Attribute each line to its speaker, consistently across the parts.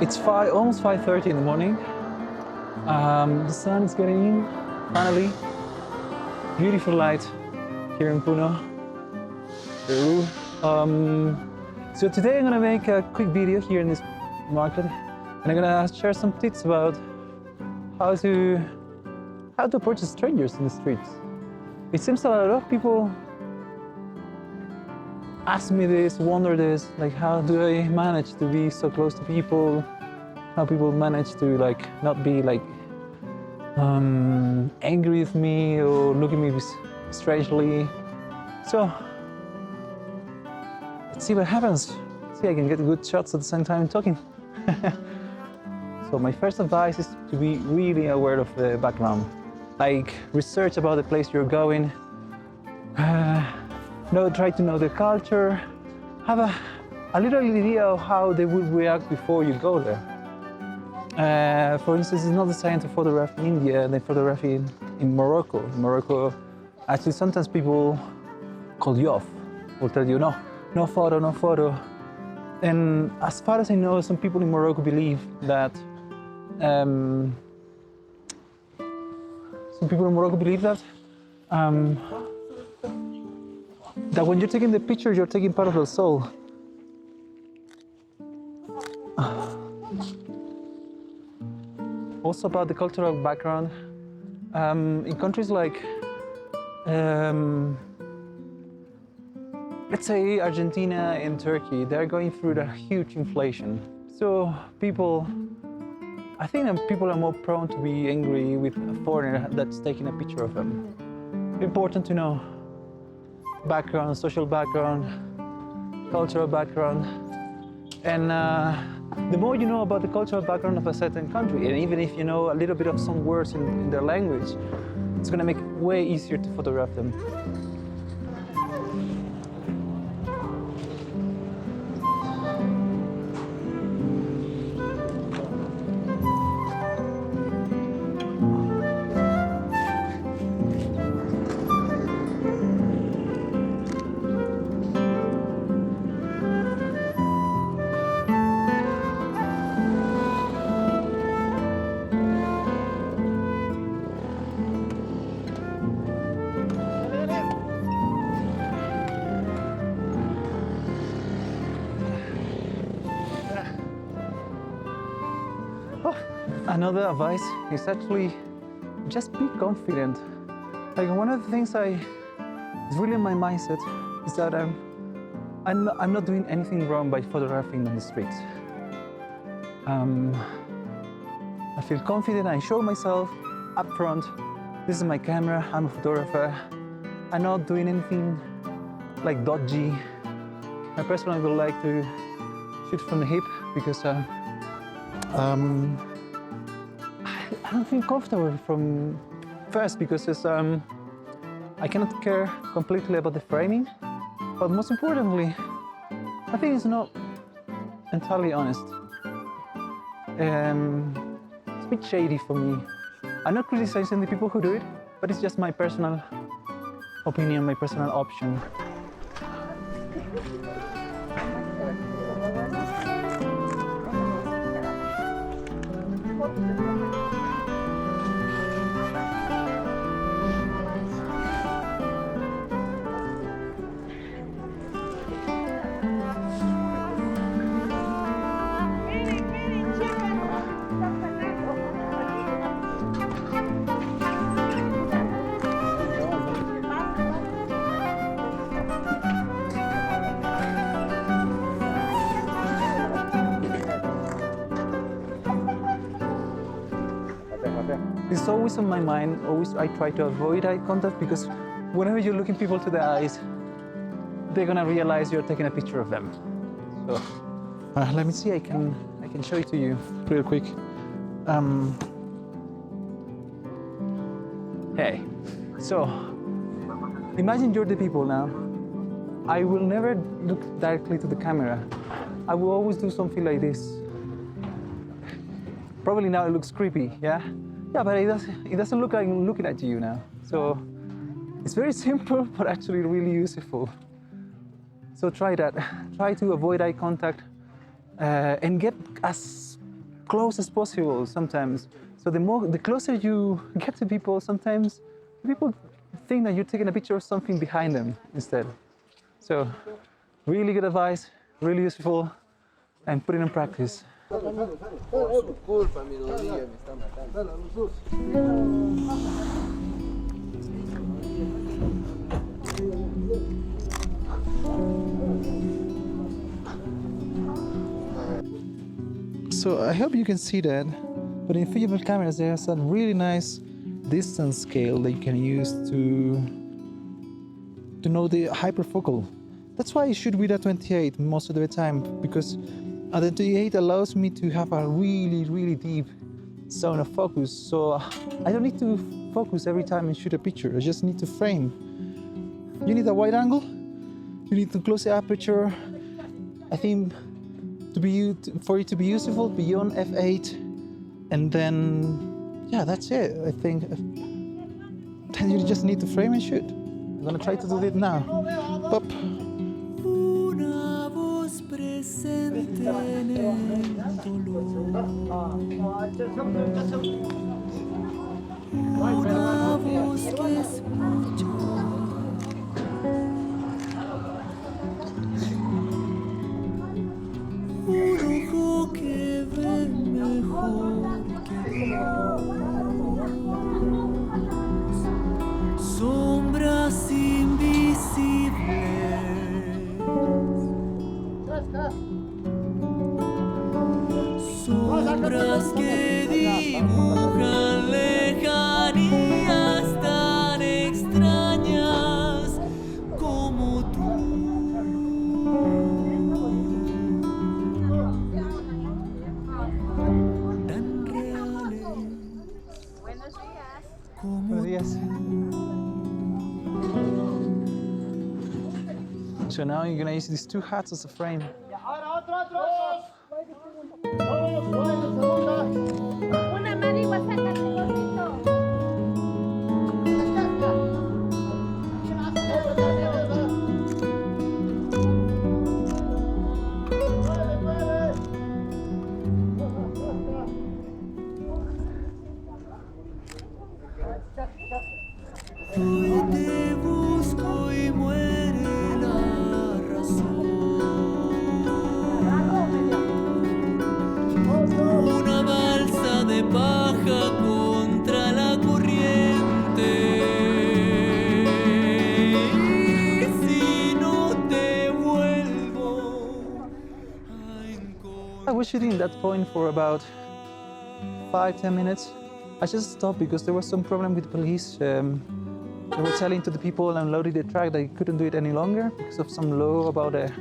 Speaker 1: It's almost 5:30 in the morning. The sun is getting in, finally. Beautiful light here in Puno, Peru. So today I'm gonna make a quick video here in this market, and I'm gonna share some tips about how to approach strangers in the streets. It seems a lot of people ask me this, wonder this, like how do I manage to be so close to people? How people manage to like not be like angry with me or look at me strangely. So let's see what happens. See, I can get good shots at the same time talking. So my first advice is to be really aware of the background. Like research about the place you're going. Try to know the culture. Have a little idea of how they would react before you go there. For instance, it's not the same to photograph in India than photography in Morocco. In Morocco, actually, sometimes people call you off, will tell you, no photo, no photo. And as far as I know, some people in Morocco believe that that when you're taking the picture, you're taking part of the soul. Also about the cultural background, in countries like, let's say Argentina and Turkey, they're going through a huge inflation. So I think that people are more prone to be angry with a foreigner that's taking a picture of them. Important to know background, social background, cultural background, and the more you know about the cultural background of a certain country, and even if you know a little bit of some words in their language, it's going to make it way easier to photograph them. Another advice is actually just be confident. Like one of the things is really in my mindset is that I'm not doing anything wrong by photographing on the streets. I feel confident. I show myself up front. This is my camera. I'm a photographer. I'm not doing anything like dodgy. I personally would like to shoot from the hip because I don't feel comfortable from first because I cannot care completely about the framing, but most importantly, I think it's not entirely honest. It's a bit shady for me. I'm not criticizing the people who do it, but it's just my personal opinion, my personal option. It's always on my mind. I try to avoid eye contact because whenever you're looking people to the eyes, they're gonna realize you're taking a picture of them. So let me see. I can show it to you real quick. Hey, so imagine you're the people now. I will never look directly to the camera. I will always do something like this. Probably now it looks creepy, yeah? Yeah, but it doesn't look like I'm looking at you now. So it's very simple, but actually really useful. So try that. Try to avoid eye contact and get as close as possible sometimes. So the closer you get to people, sometimes people think that you're taking a picture of something behind them instead. So really good advice, really useful, and put it in practice. So I hope you can see that, but in Fujifilm cameras there's a really nice distance scale that you can use to know the hyperfocal. That's why I shoot with a 28 most of the time, because a 28 allows me to have a really deep zone of focus. So I don't need to focus every time I shoot a picture. I just need to frame. You need a wide angle. You need to close the aperture. I think for it to be useful beyond f8, and then yeah, that's it. I think then you just need to frame and shoot. I'm gonna try to do it now. Pop.
Speaker 2: Una voz presente en el dolor. Una voz que escucha. Un ojo que ve mejor que vos. Sombras invisibles. Sombras que dibujan lejanías tan extrañas como tú. Tan reales.
Speaker 3: Buenos días.
Speaker 2: Como
Speaker 1: Buenos días. So now you're gonna use these two hats as a frame.
Speaker 3: Una Mari WhatsApp cortito.
Speaker 2: hoy te busco y muere la razón. Una balsa de paja contra la corriente. Y si no te vuelvo a encontrar.
Speaker 1: I was shooting at that point for about 5-10 minutes. I just stopped because there was some problem with the police. They were telling to the people unloading the truck that they couldn't do it any longer because of some law about the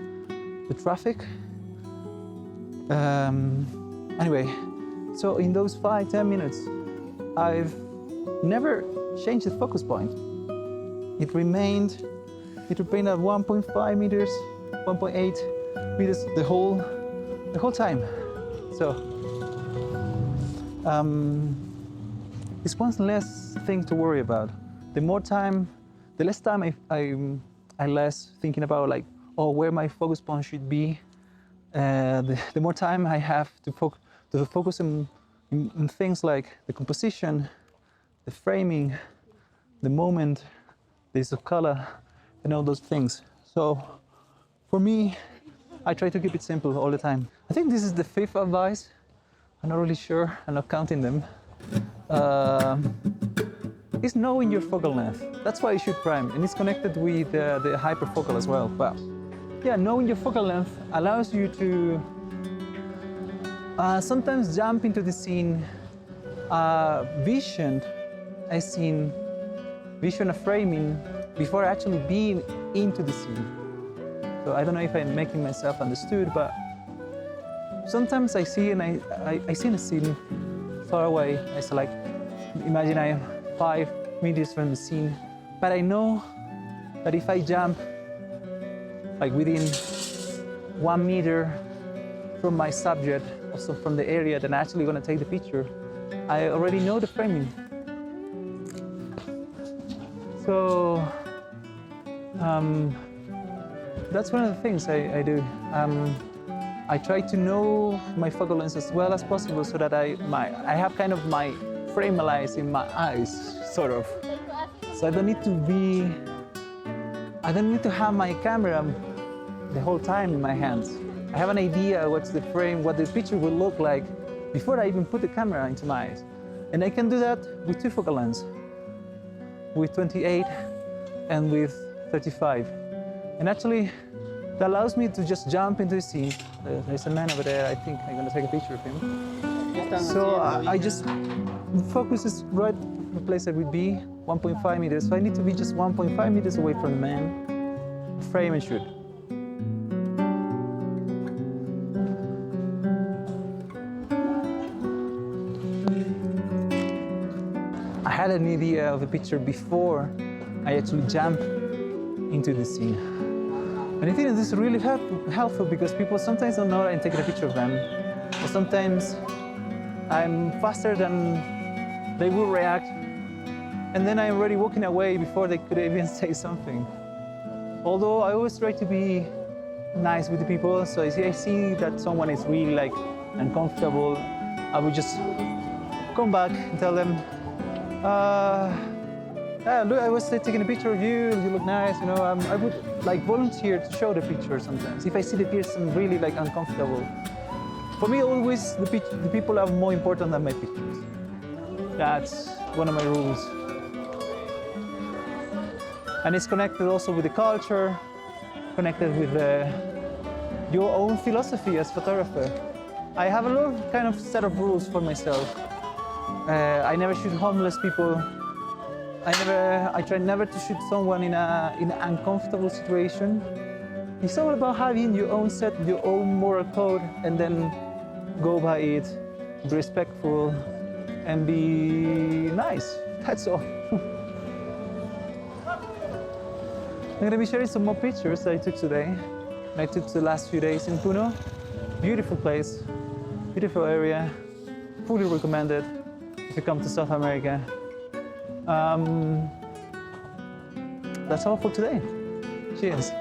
Speaker 1: traffic. Anyway, so in those 5-10 minutes, I've never changed the focus point. It remained at 1.5 meters, 1.8 meters the whole time. So it's one less thing to worry about. The less time I less thinking about like, oh, where my focus point should be. The more time I have to focus on things like the composition, the framing, the moment, the use of color, and all those things. So for me, I try to keep it simple all the time. I think this is the 5th advice. I'm not really sure, I'm not counting them. Is knowing your focal length. That's why you shoot prime, and it's connected with the hyperfocal as well. But yeah, knowing your focal length allows you to sometimes jump into the scene, vision of framing before actually being into the scene. So I don't know if I'm making myself understood, but sometimes I see a scene far away. I say like, imagine I am 5 meters from the scene, but I know that if I jump like within 1 meter from my subject, also from the area that I'm actually going to take the picture, I already know the framing. So that's one of the things I do. I try to know my focal length as well as possible so that I have kind of my frame aligned in my eyes, sort of. So I don't need to have my camera the whole time in my hands. I have an idea what's the frame, what the picture will look like before I even put the camera into my eyes. And I can do that with two focal lengths, with 28 and with 35. And actually, that allows me to just jump into the scene. There's a man over there, I think I'm gonna take a picture of him. So I just focus is right the place I would be, 1.5 meters. So I need to be just 1.5 meters away from the man, frame and shoot. I had an idea of a picture before I actually jump into the scene. And I think this is really helpful because people sometimes don't know I'm taking a picture of them. Or sometimes I'm faster than they will react. And then I'm already walking away before they could even say something. Although I always try to be nice with the people. So if I see that someone is really like uncomfortable, I would just come back and tell them, look, I was taking a picture of you, you look nice, you know. I would like volunteer to show the picture sometimes. If I see the person really like uncomfortable. For me, always the people are more important than my pictures. That's one of my rules. And it's connected also with the culture, connected with your own philosophy as photographer. I have a lot of kind of set of rules for myself. I never shoot homeless people. I try never to shoot someone in an uncomfortable situation. It's all about having your own set, your own moral code, and then go by it, be respectful, and be nice. That's all. I'm gonna be sharing some more pictures that I took today. I took the last few days in Puno. Beautiful place, beautiful area, fully recommended if you come to South America. That's all for today. Cheers.